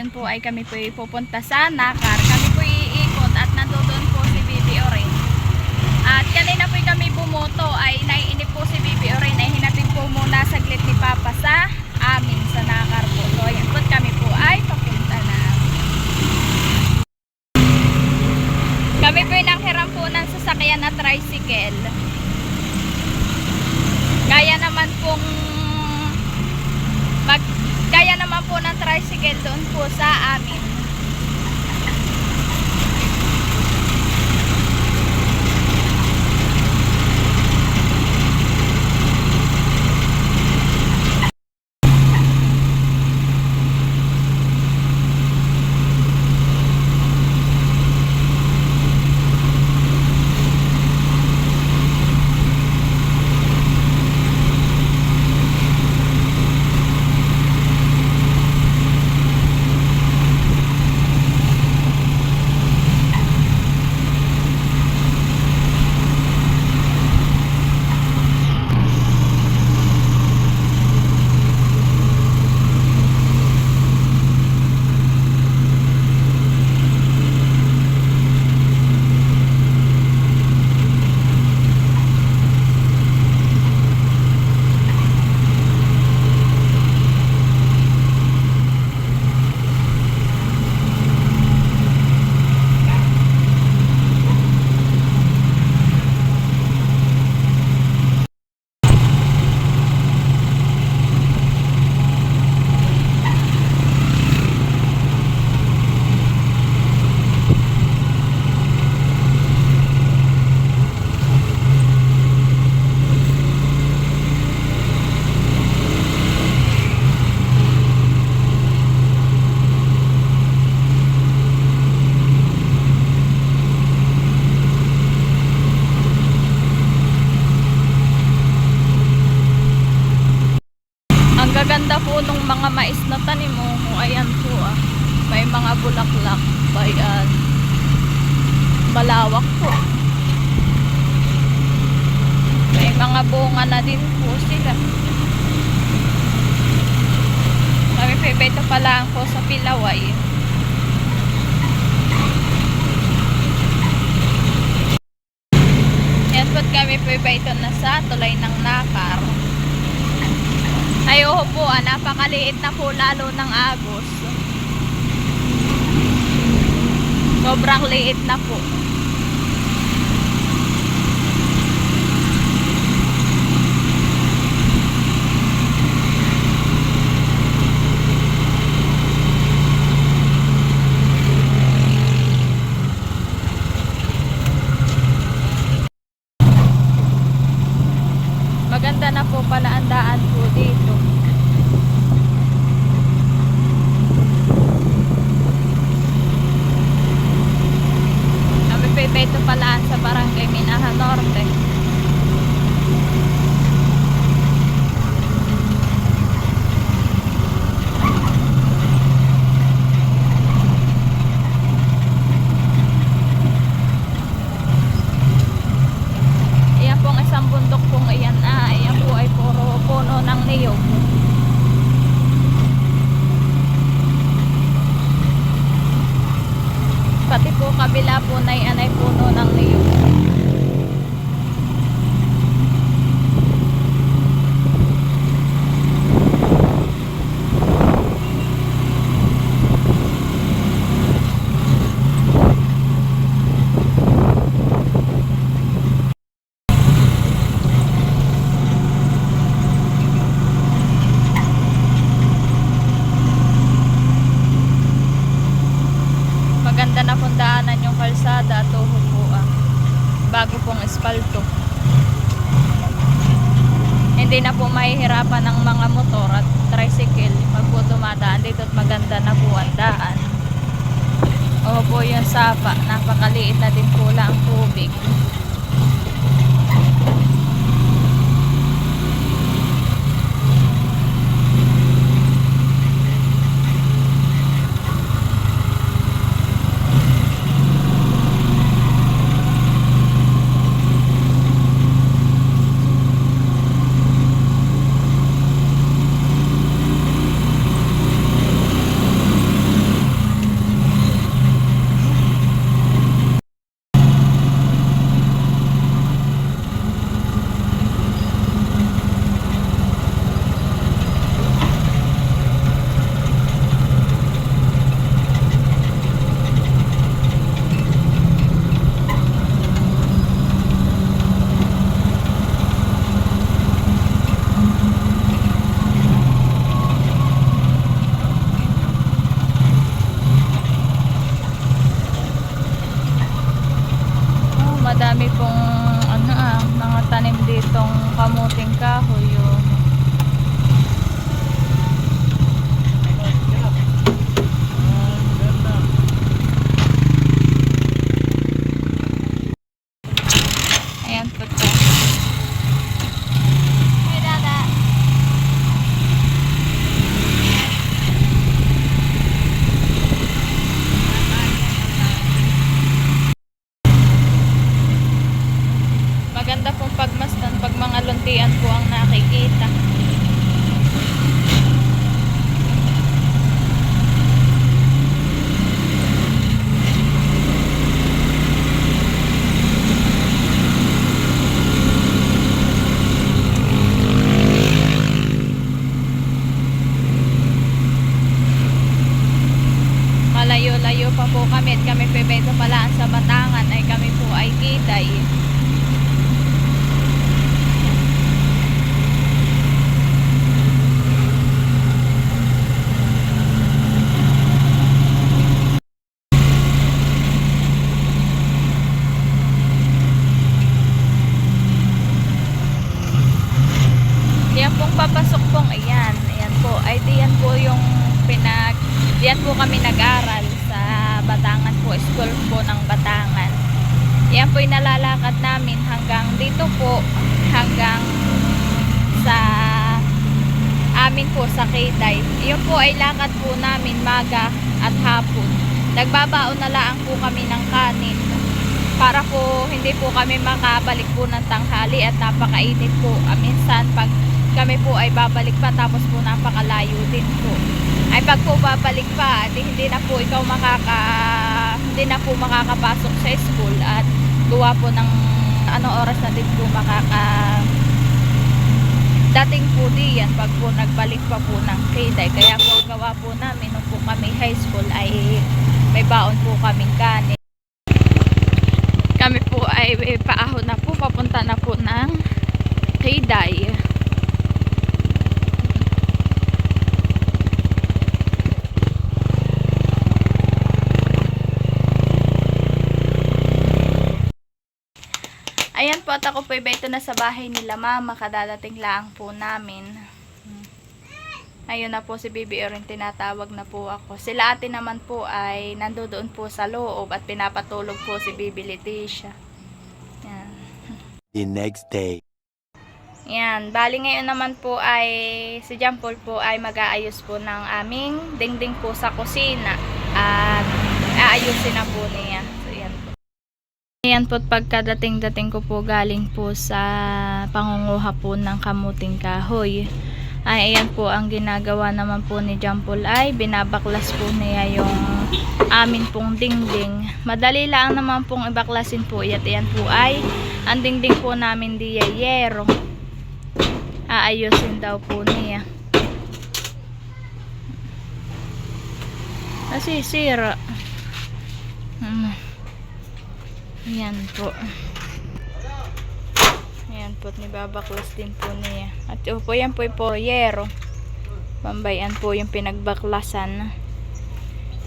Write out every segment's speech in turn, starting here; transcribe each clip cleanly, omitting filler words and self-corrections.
ngayon po ay kami po pupunta sa Nakar. Kami po iikot at nandoon po si Bibi Oren. At kanina po kami bumoto ay naiinip po si Bibi Oren ay hinatid po muna saglit ni Papa sa amin sa Nakar po. So ayun po kami po ay papunta na. Kami po yung nanghiram po ng sasakyan na tricycle. Kaya naman po ng tricycle doon po sa amin. Gaganda po nung mga mais na tanim mo. Ayan po may mga bulaklak. Ayan. Malawak po. May mga bunga na din po sila. Kami pibeta pa lang po sa Pilaway. Yan po kami pibeta na sa tulay ng Nakar. Ay po, napakaliit na po lalo ng agos. Sobrang liit na po. Maganda na po pala ang daan po dito. Kami ito pala sa Barangay Minahan Norte. Ayan pong isang bundok pong iyan. Ayan po ay puro puno ng niyog. Pati po kabila po na yan ay puno ng niyog. Maganda na pong daanan yung kalsada at tuhod po bago pong espalto. Hindi na po mahihirapan ng mga motor at tricycle pag po dumadaan dito at maganda na po ang daan. O po yung sapa, napakaliit na din po lang ang tubig. malayo-layo pa po kami at kami po ito palaan sa Batangan ay kami po ay Kiday. Yan pong papasok pong ayan po ay diyan po yung diyan po kami nag-aral sa Batangan po, school po ng Batangan. Yan po yung nalalakad namin hanggang dito po, hanggang sa amin po sa Kiday. Yun po ay lakad po namin maga at hapon. Nagbabaon na lang po kami ng kanin para po hindi po kami makabalik po ng tanghali at napakainit po. Minsan pag kami po ay babalik pa tapos po napakalayo din po. Ay pag po babalik pa, hindi na po hindi na po makakapasok sa school at gawa po ng oras na din po dating po diyan pag po nagbalik pa po ng Kiday. Kaya po gawa po namin nung po kami high school ay may baon po kaming kanin. Kami po ay paahon na po, papunta na po ng Kiday. Ayan po at ako po ito na sa bahay nila mama, kadadating lang po namin. Ayun na po si Bibi Orin, tinatawag na po ako. Sila ate naman po ay nandoon po sa loob at pinapatulog po si Bibi Leticia. Yan. The next day. Yan, bali ngayon naman po ay si Jampol po ay mag-aayos po ng aming dingding po sa kusina at aayusin na po niya. So yan po. Ayan po, pagkadating ko po galing po sa pangunguha po ng kamuting kahoy. Ay ayan po ang ginagawa naman po ni Jampol ay binabaklas po niya yung amin pong dingding. Madali lang naman pong ibaklasin po. Ayan po ay ang dingding po namin di yero. Aayusin daw po niya. Kasi sira. Ayan po. Ayan po, nibabaklas din po niya. At po yan po yung yero. Pambayan po yung pinagbaklasan.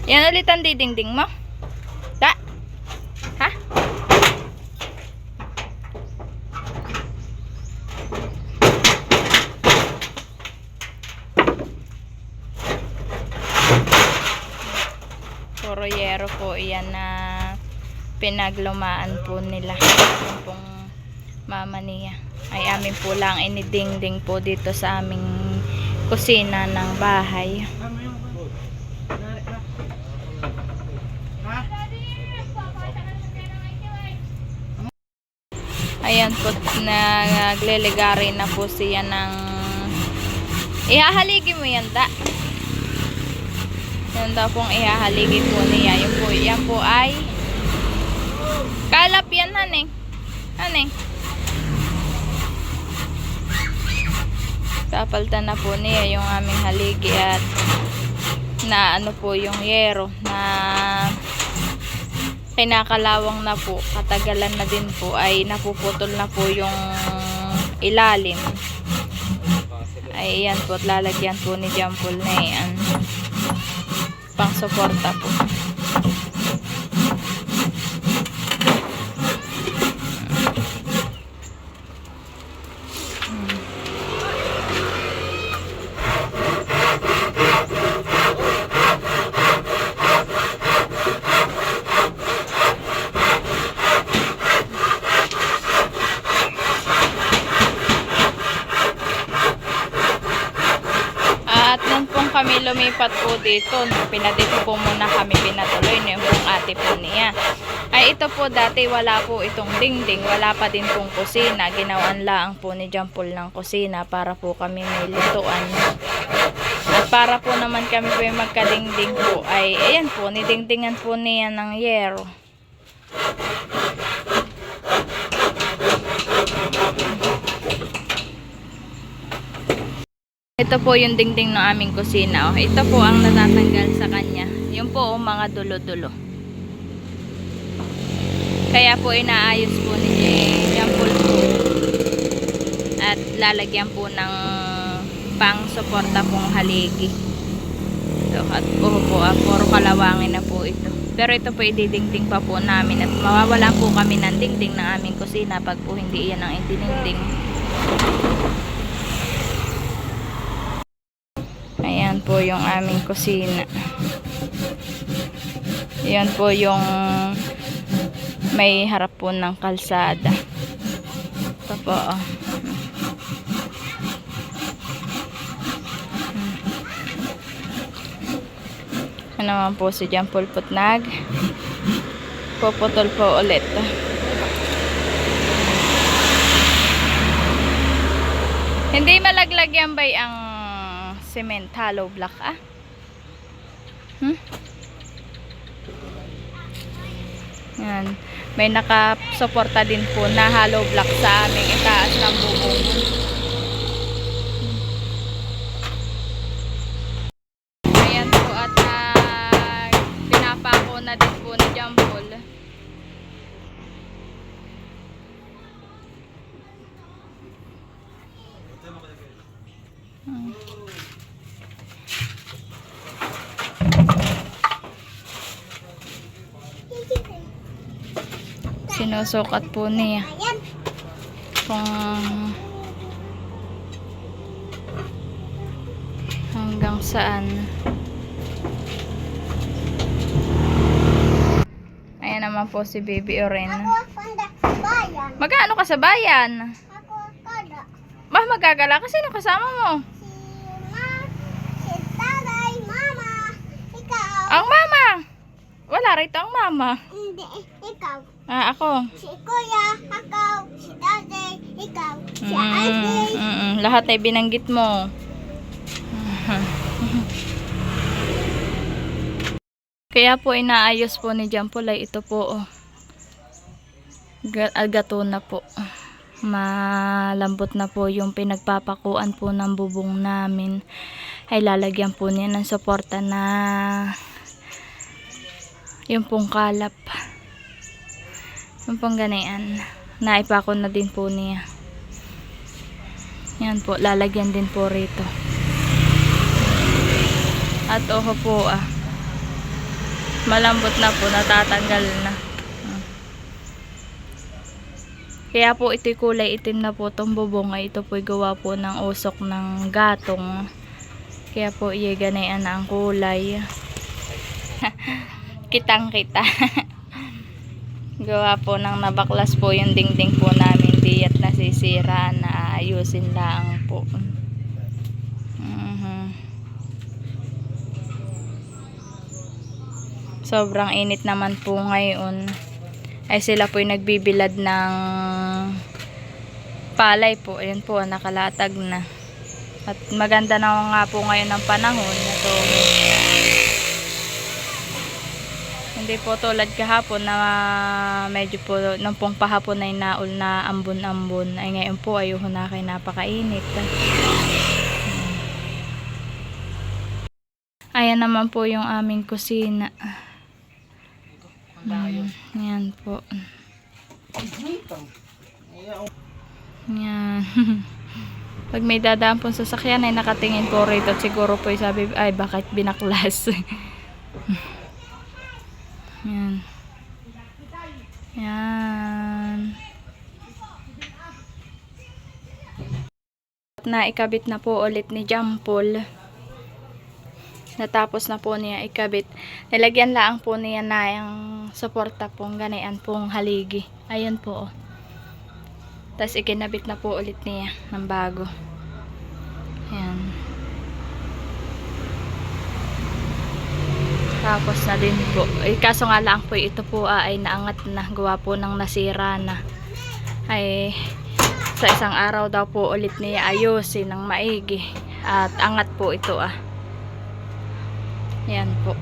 Yan ulit ang didingding mo. Da? Ha? Puro yero po yan na pinaglumaan po nila. Yung pong mama niya ay amin po lang inidingding po dito sa aming kusina ng bahay. Ayan po, nagliligarin na po siya ng ihahaligi mo yan da. Yan daw pong ihahaligi po niya. Yan po ay kalap yan, haneng. Haneng. Papalitan na po niya yung aming haligi at na po yung yero na kinakalawang na po. Katagalan na din po ay napuputol na po yung ilalim. Ay yan po, lalagyan po ni Jampol na yan. Pang suporta po. At nung pong kami lumipat po dito, pinadito po muna kami pinatuloy na yung ate po niya. Ay ito po dati wala po itong dingding, wala pa din pong kusina. Ginawan lang po ni Jampol ng kusina para po kami may lutuan. At para po naman kami po yung magkadingding po ay ayan po, nidingdingan po niya ng yero. Ito po yung dingding ng aming kusina. Oh. Ito po ang natatanggal sa kanya. Yung po mga dulo-dulo. Kaya po inaayos po ni Jampol po. At lalagyan po ng pang-suporta pong haligi. Ito, at puro kalawangin na po ito. Pero ito po ididingding pa po namin at mawawalan po kami ng dingding ng aming kusina pag po hindi iyan ang idiningding. Ayan po yung aming kusina. Ayan po yung may harap po ng kalsada. Ito po. Oh. Ano naman po si Jampol Putnag. Popotol po ulit. Hindi malaglag yan ba ang cement hollow block Yan. May nakasuporta din po na hollow block sa aming itaas ng bubong. Ayan po at pinapako na din po ni Jampol. Sinusukat po niya kung hanggang saan. Ayan naman po si Baby Oren. Magkano ka sa bayan? Bah, magagala ka. Sino kasama mo? Si tatay, mama, ikaw. Ang mama. Wala rito ang mama. Hindi, ikaw. Ako. Si kuya, ako, si tatay, ikaw. Si ate. Lahat ay binanggit mo. Kaya po inaayos po ni Jampol ay ito po. Oh. Gato na po. Malambot na po yung pinagpapakuan po ng bubong namin. Ay lalagyan po niya ng suporta na yung pong kalap. Yung pong ganian. Naipako na din po niya. Yan po. Lalagyan din po rito. At oho po malambot na po. Natatanggal na. Kaya po ito'y kulay itim na po itong bubong. Ay ito po'y gawa po ng usok ng gatong. Kaya po iyaganayan na ang kulay. Kitang kita. Gawa po ng nabaklas po yung dingding po namin. Diya't nasisira na ayusin lang po. Sobrang init naman po ngayon. Ay sila po'y nagbibilad ng palay po. Ayan po, nakalatag na. At maganda na nga po ngayon ang panahon. Ito, hindi po tulad kahapon na medyo po nung pong pahapon ay naul na ambon-ambon. Ay ngayon po ay na kay napakainit. Ayan naman po yung aming kusina. Yan po. Yan. Pag may dadaan pong sasakyan ay nakatingin po rito at siguro po sabi ay bakit binaklas. Yan. Yan. Naikabit na po ulit ni Jampol. Natapos na po niya ikabit. Nilagyan lang po niya na yung suporta pong ganian pong haligi. Ayun po. Tapos ikinabit na po ulit niya ng bago. Yan. Tapos na din po. Kaso nga lang po ito po ay naangat na. Gawa po ng nasira na. Ay sa isang araw daw po ulit niya ayusin ng maigi. At angat po ito Yan po.